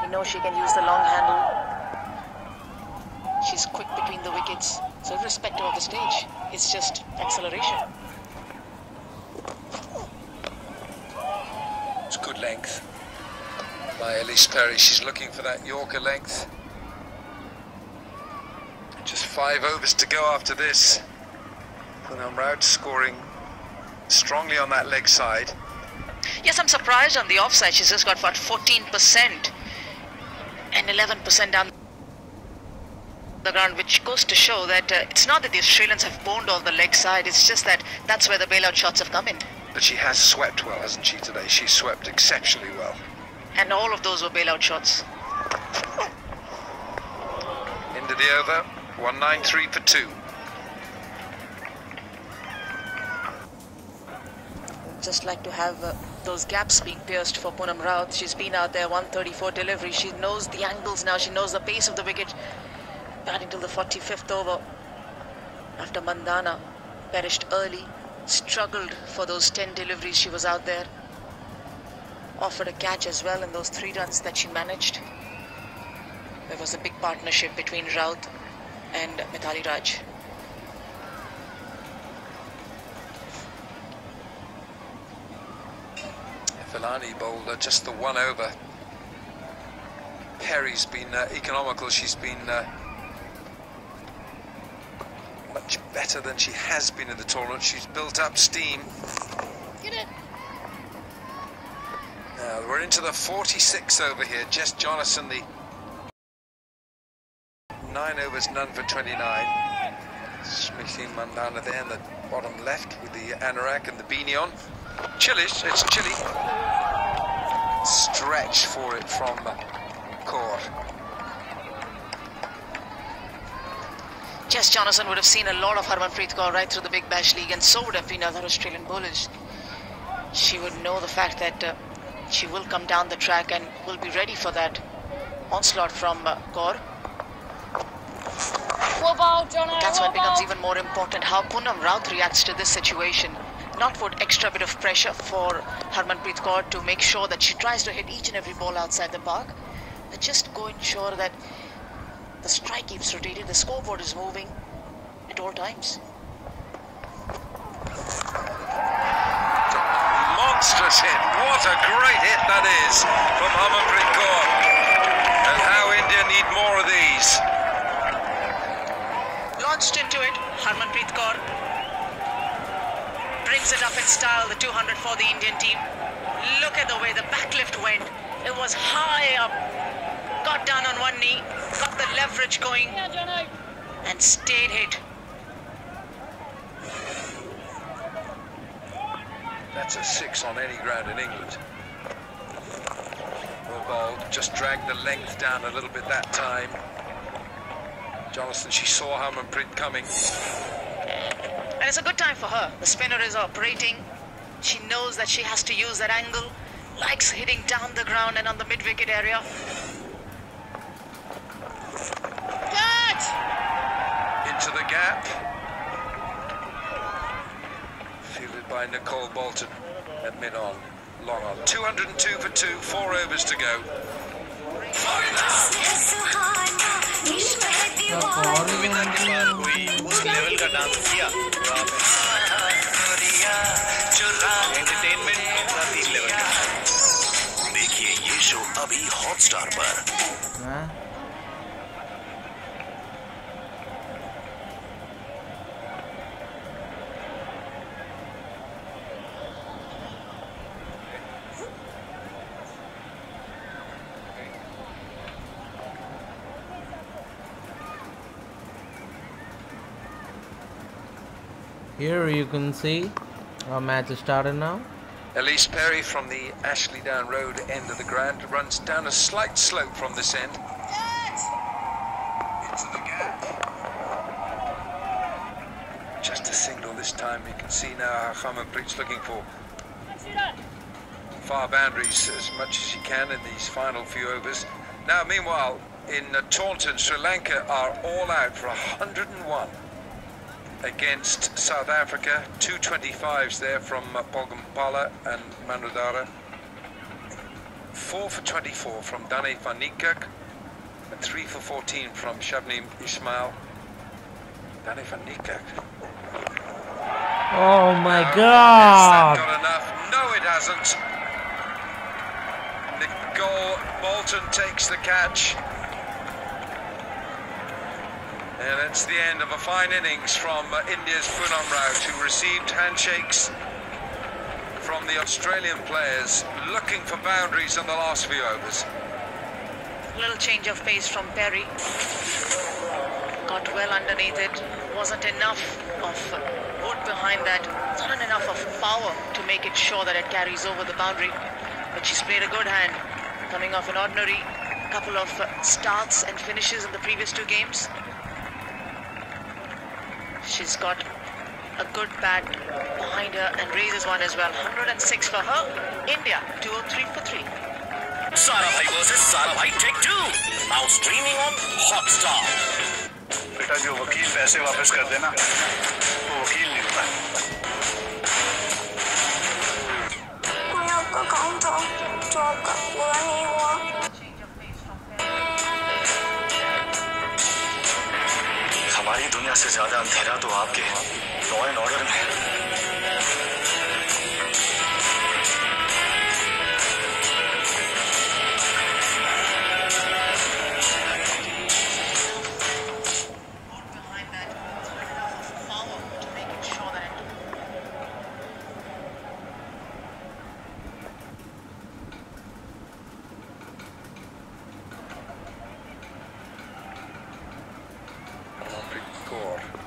We know she can use the long handle. She's quick between the wickets. So irrespective of the stage, it's just acceleration. It's good length by Elise Perry. She's looking for that Yorker length. Just 5 overs to go after this. Poonam Raut scoring strongly on that leg side. Yes, I'm surprised on the offside. She's just got 14% and 11% down the ground, which goes to show that it's not that the Australians have boned all the leg side, it's just that that's where the bailout shots have come in. But she has swept well, hasn't she, today? She's swept exceptionally well. And all of those were bailout shots. Into the over, 193 for 2. Just like to have those gaps being pierced for Poonam Raut. She's been out there, 134 delivery. She knows the angles now. She knows the pace of the wicket. Batting till the 45th over. After Mandana perished early, struggled for those 10 deliveries. She was out there. Offered a catch as well in those 3 runs that she managed. There was a big partnership between Raut and Mithali Raj. Filani bowled just the 1 over. Perry's been economical. She's been much better than she has been in the tournament. She's built up steam. Get it. Now we're into the 46th over here. Jess Jonathan, the 9 overs, none for 29. Smriti Mandana there in the bottom left with the anorak and the beanie on. Chillish, it's chilly. Stretch for it from Kaur. Jess Jonathan would have seen a lot of Harmanpreet Kaur right through the Big Bash League, and so would have been other Australian bowlers. She would know the fact that she will come down the track and will be ready for that onslaught from Kaur. That's when it becomes even more important how Poonam Raut reacts to this situation. Not put extra bit of pressure for Harmanpreet Kaur to make sure that she tries to hit each and every ball outside the park, but just go ensure that the strike keeps rotating, the scoreboard is moving at all times. Monstrous hit. What a great hit that is from Harmanpreet Kaur. And how India need more of these. Launched into it, Harmanpreet Kaur brings it up in style, the 200 for the Indian team. Look at the way the backlift went. It was high up, got down on one knee, got the leverage going, and stayed hit. That's a 6 on any ground in England. Well bowled, just dragged the length down a little bit that time. Jonathan, she saw Harmanpreet coming. And it's a good time for her. The spinner is operating. She knows that she has to use that angle. Likes hitting down the ground and on the mid-wicket area. Catch! Into the gap. Fielded by Nicole Bolton at mid-on. Long on. 202 for 2, 4 overs to go. उस level का dance किया तो आप entertainment का 3 level का देखिए ये show अभी हॉटस्टार पर। Here you can see our match is started now. Elise Perry from the Ashley Down Road end of the ground runs down a slight slope from this end. Into the gap. Just a single this time. You can see now how Harmanpreet's looking for far boundaries as much as he can in these final few overs. Now, meanwhile, in Taunton, Sri Lanka are all out for 101. Against South Africa, 225s there from Polgampala and Manudara. 4 for 24 from Dane van Niekerk and 3 for 14 from Shabnim Ismail. Dane van Niekerk. Oh my Has God! that got enough? No, it hasn't. Nicole Bolton takes the catch. And it's the end of a fine innings from India's Poonam Raut, who received handshakes from the Australian players looking for boundaries in the last few overs. A little change of pace from Perry. Got well underneath it. Wasn't enough of wood behind that. Not enough of power to make it sure that it carries over the boundary. But she's played a good hand. Coming off an ordinary couple of starts and finishes in the previous 2 games. She's got a good bat behind her and raises one as well. 106 for her. India 203 for 3. Sarabhai versus Sarabhai Take 2. Now streaming on Hotstar. बेटा जो वकील पैसे वापस कर देना वो वकील लिखता है कोई आपका काम था जो आपका पूरा नहीं हुआ हमारी दुनिया से ज्यादा अंधेरा तो आपके लॉ एंड ऑर्डर में है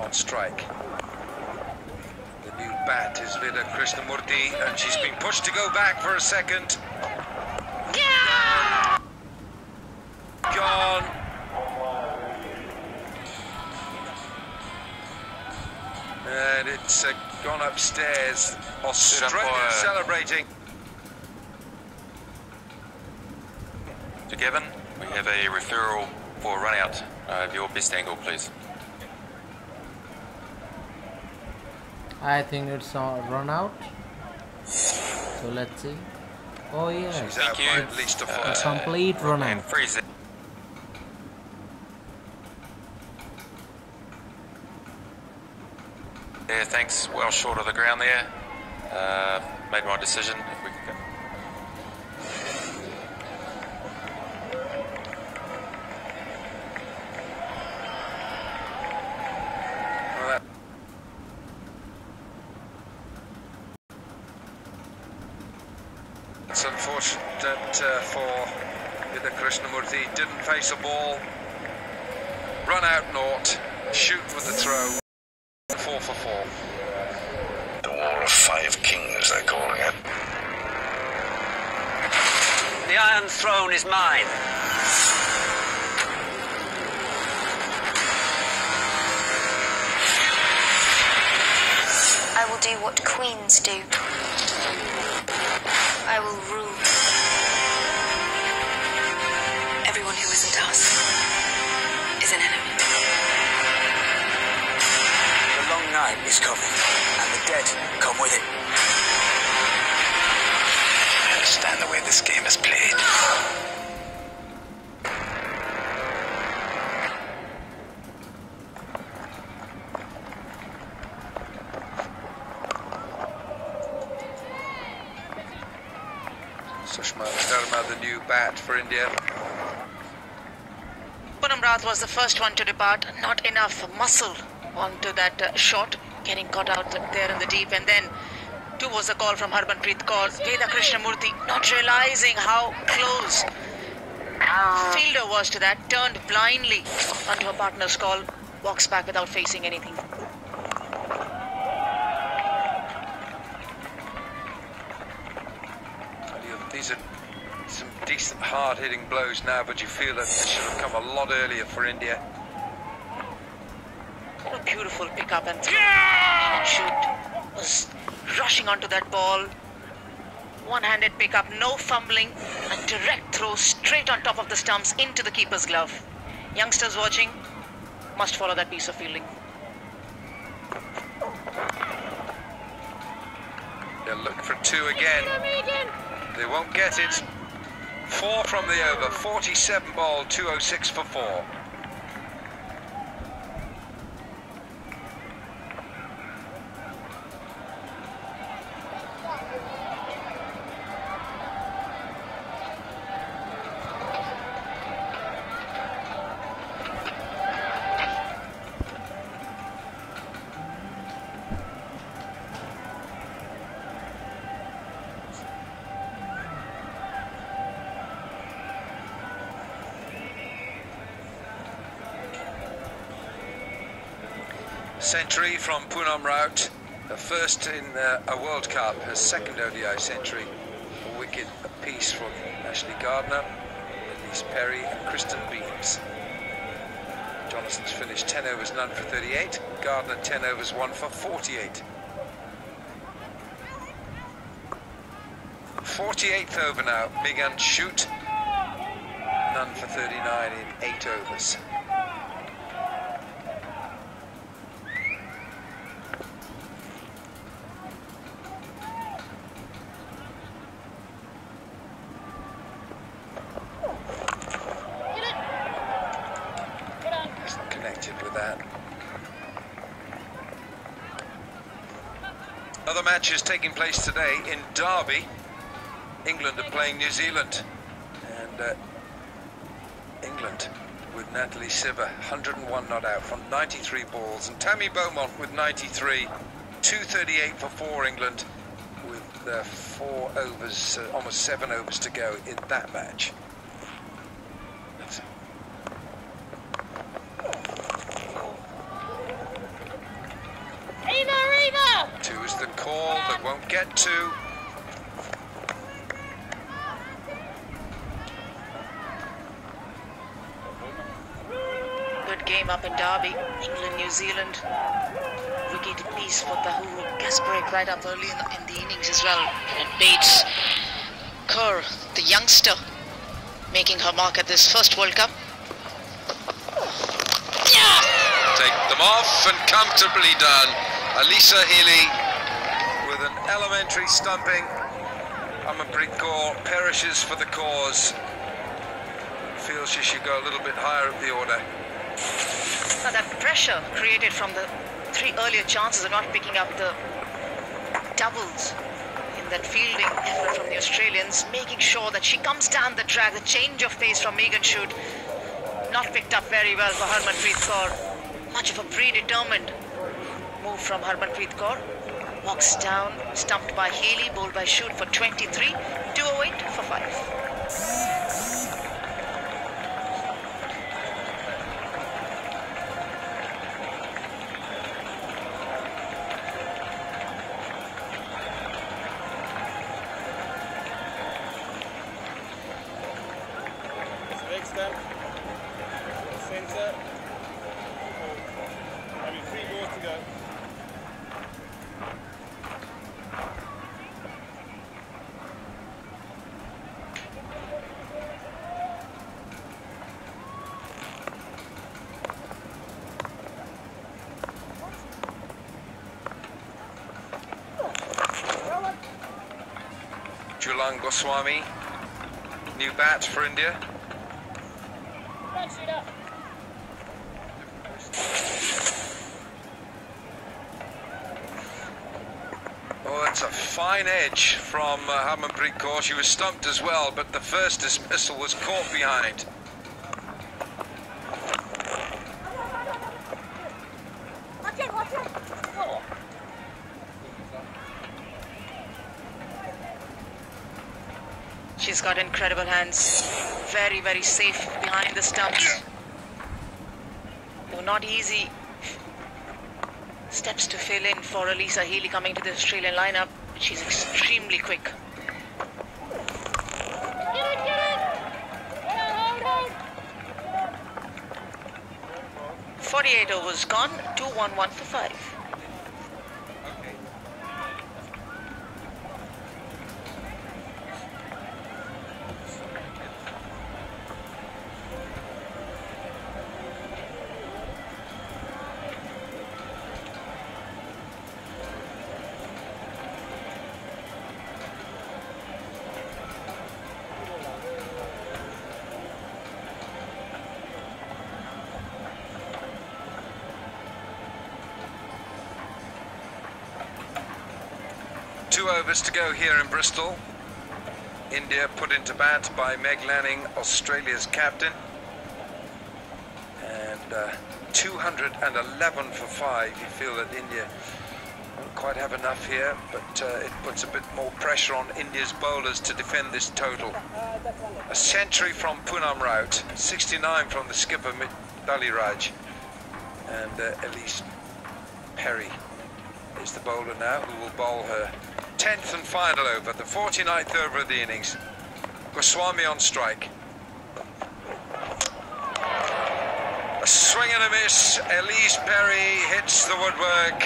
On strike. The new bat is Vida Krishnamurthy, and she's been pushed to go back for a second. Yeah! Gone. And it's gone upstairs. Australia celebrating. To Gavin, we have a referral for a run out of your best angle, please. I think it's a run out. So let's see. Oh yes, She's out by at least a foot. a complete run And out. freeze it. Yeah, thanks. Well short of the ground there. Made my decision. If we could go. It's unfortunate for Vida Krishnamurthy. Didn't face a ball. Run out naught. Shoot with the throw. 4 for 4. The War of Five Kings, they're calling it. The Iron Throne is mine. I will do what queens do. I will rule. Everyone who isn't us is an enemy. The long night is coming, and the dead come with it. I understand the way this game is played. Sushma Sharma, the new bat for India. Poonam Raut was the first one to depart. Not enough muscle onto that shot, getting caught out there in the deep. And then 2 was a call from Harmanpreet Kaur. Vida Krishnamurthy not realizing how close fielder was to that. Turned blindly onto her partner's call. Walks back without facing anything. These are some decent hard-hitting blows now, but you feel that they should have come a lot earlier for India. What a beautiful pickup and throw. And shoot. Was rushing onto that ball. One-handed pickup, no fumbling. A direct throw straight on top of the stumps into the keeper's glove. Youngsters watching must follow that piece of fielding. They'll look for 2 again. They won't get it. 4 from the over, 47 ball, 206 for 4. Century from Poonam Raut, her first in a World Cup, her second ODI century, a wicket apiece from Ashley Gardner, Elise Perry and Kristen Beams. Jonathan's finished 10 overs, none for 38, Gardner 10 overs, 1 for 48. 48th over now, Megan Shoot, none for 39 in 8 overs. With that. Other matches taking place today in Derby. England are playing New Zealand, and England with Natalie Siver, 101 not out from 93 balls, and Tammy Beaumont with 93, 238 for 4 England, with 4 overs, almost 7 overs to go in that match. Two is the call that won't get to. Good game up in Derby. England, New Zealand. Wicket apiece for Dahoo. Gas break right up early in the innings as well. And Bates Kerr, the youngster, making her mark at this first World Cup. Yeah! Take them off and comfortably done. Alisa Healy with an elementary stumping. Harmanpreet Kaur perishes for the cause. Feels she should go a little bit higher up the order. Now that pressure created from the 3 earlier chances of not picking up the doubles in that fielding effort from the Australians, making sure that she comes down the track. The change of pace from Megan Shoot not picked up very well for Harmanpreet Kaur. Much of a predetermined move from Harmanpreet Kaur. Walks down, stumped by Healy, bowled by Shoot for 23, 208 for 5. Centre. Only 3 balls to go. Julan Goswami, new bat for India. Oh, that's a fine edge from Harmanpreet Kaur. She was stumped as well, but the first dismissal was caught behind. She's got incredible hands. Very, very safe behind the stumps. Not easy steps to fill in for Alisa Healy coming to the Australian lineup. She's extremely quick. Get it. 48 overs gone, 2-1-1 for 5. 2 overs to go here in Bristol. India put into bat by Meg Lanning, Australia's captain. And 211 for 5. You feel that India won't quite have enough here, but it puts a bit more pressure on India's bowlers to defend this total. A century from Poonam Raut, 69 from the skipper Mitali Raj, and Elise Perry is the bowler now, who will bowl her 10th and final over, the 49th over of the innings. Goswami on strike. A swing and a miss. Elise Perry hits the woodwork.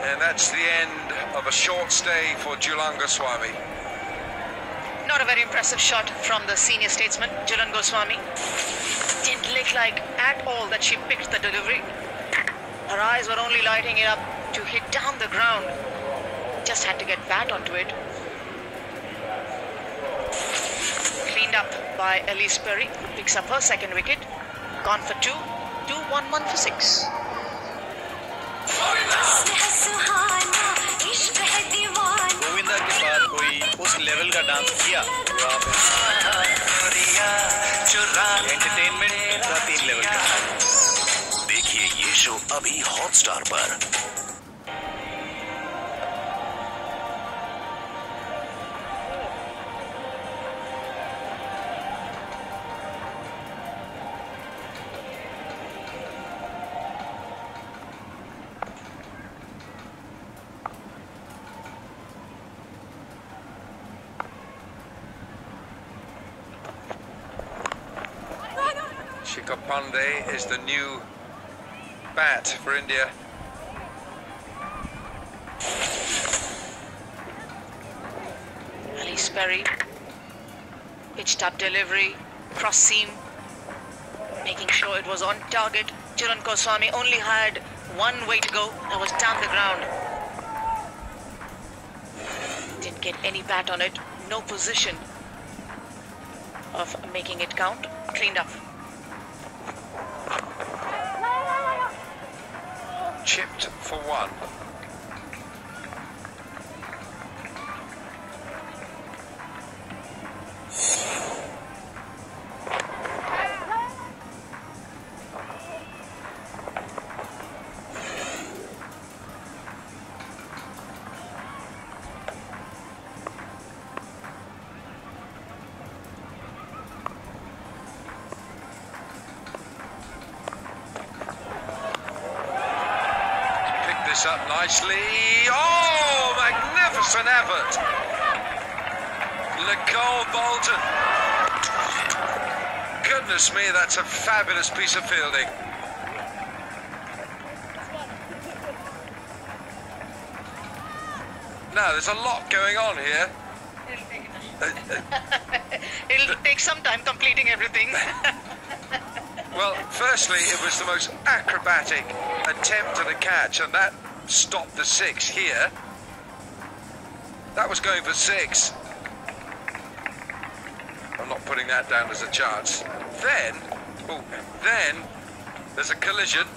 And that's the end of a short stay for Jhulan Goswami. Not a very impressive shot from the senior statesman, Jhulan Goswami. Didn't look like at all that she picked the delivery. Her eyes were only lighting it up to hit down the ground. Just had to get bat onto it. Cleaned up by Elise Perry, picks up her second wicket. Gone for 2, 2-1-1 for 6. Govinda के बाद कोई उस level का dance किया जो आप entertainment का 3 level का। देखिए ये शो अभी हॉटस्टार पर। Shikha Pandey is the new bat for India. Elise Perry, pitched up delivery, cross seam, making sure it was on target. Jhulan Goswami only had one way to go, that was down the ground. Didn't get any bat on it, no position of making it count. Cleaned up. Chipped for 1. Up nicely. Oh, magnificent effort. Nicole Bolton. Goodness me, that's a fabulous piece of fielding. Now, there's a lot going on here. It'll take some time completing everything. Well, firstly, it was the most acrobatic attempt at a catch, and that stopped the 6 here. That was going for 6. I'm not putting that down as a chance. Then there's a collision.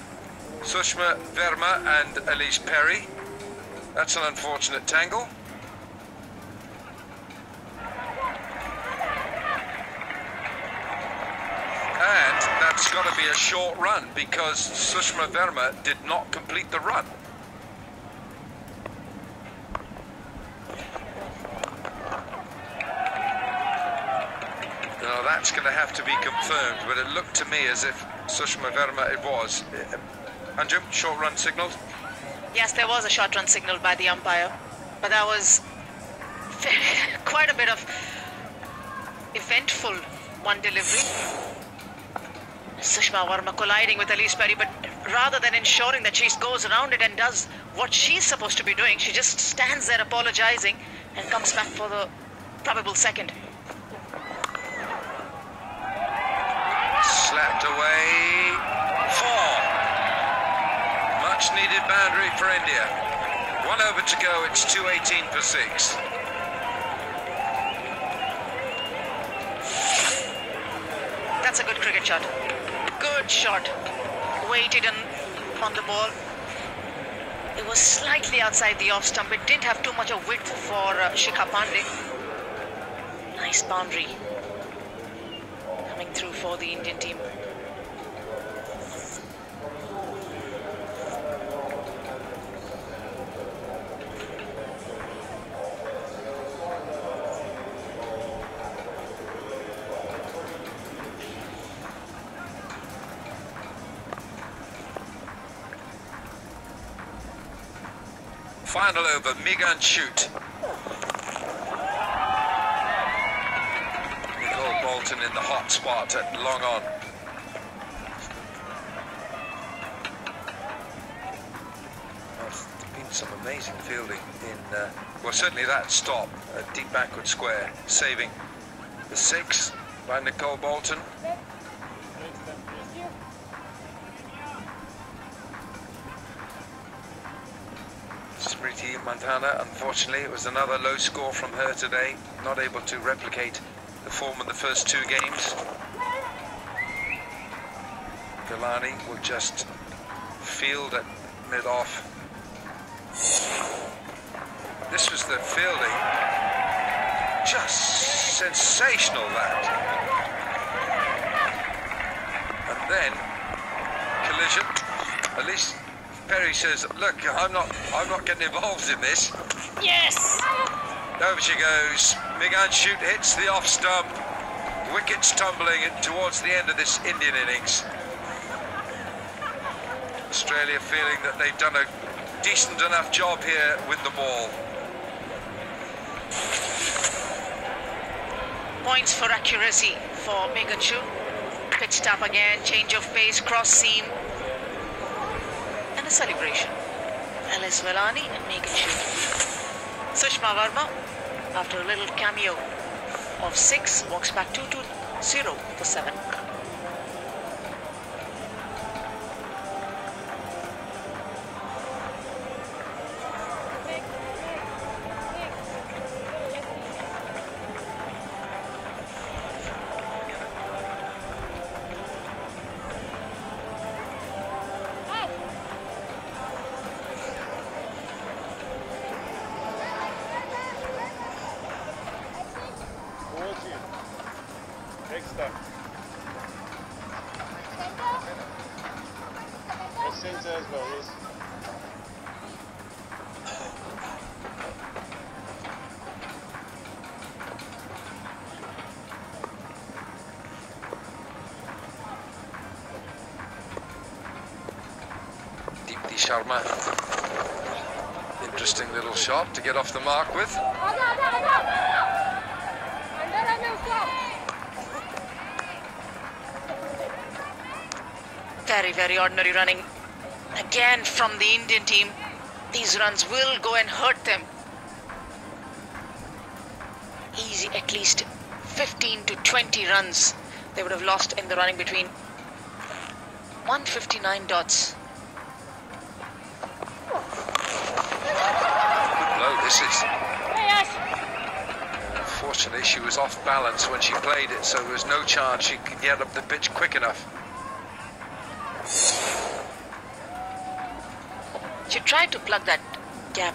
Sushma Verma and Elise Perry. That's an unfortunate tangle. And that's got to be a short run because Sushma Verma did not complete the run. Now that's going to have to be confirmed, but it looked to me as if Sushma Verma it was. Anjum, short run signalled? Yes, there was a short run signalled by the umpire, but that was quite a bit of eventful one delivery. Sushma Verma colliding with Elise Perry, but rather than ensuring that she goes around it and does what she's supposed to be doing, she just stands there apologizing and comes back for the probable second. Slapped away. 4. Much needed boundary for India. 1 over to go, it's 2:18 for 6. That's a good cricket shot. Good shot. Weighted on the ball. It was slightly outside the off stump. It didn't have too much of width for Shikha Pandey. Nice boundary coming through for the Indian team. Final over, Megan shoot. Nicole Bolton in the hot spot at long on. There's been some amazing fielding in, well, certainly that stop, a deep backward square, saving the 6 by Nicole Bolton. Smriti Mandhana, unfortunately, it was another low score from her today, not able to replicate the form in the first 2 games. Galani will just field at mid-off. This was the fielding, just sensational that. And then, collision, at least Perry says, look, I'm not getting involved in this. Yes! Over she goes. Megan shoot hits the off stump. Wickets tumbling towards the end of this Indian innings. Australia feeling that they've done a decent enough job here with the ball. Points for accuracy for Megan Chu. Pitched up again, change of pace, cross seam. A celebration. Alice Velani and Megan Chu. Sushma Verma, after a little cameo of 6, walks back 2-0 for 7. Center as well, yes. Deepti Sharma. Interesting little shot to get off the mark with. Very, very ordinary running. Again from the Indian team. These runs will go and hurt them. Easy, at least 15 to 20 runs they would have lost in the running between 159 dots. Good blow, this is. Unfortunately, she was off balance when she played it, so there was no chance she could get up the pitch quick enough. She tried to plug that gap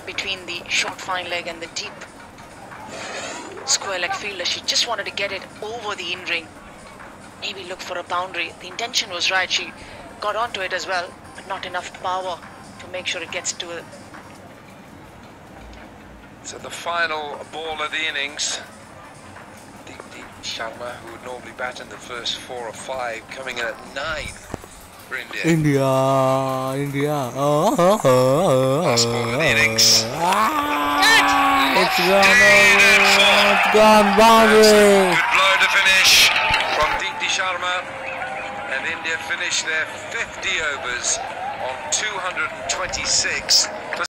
between the short fine leg and the deep square leg fielder. She just wanted to get it over the in-ring. Maybe look for a boundary. The intention was right. She got onto it as well, but not enough power to make sure it gets to it. So the final ball of the innings. Deepti Sharma, who would normally bat in the first 4 or 5, coming in at 9. India. Last ball of the innings. It's gone boundary. Good blow to finish from Deepti Sharma, and India finish their 50 overs on 226.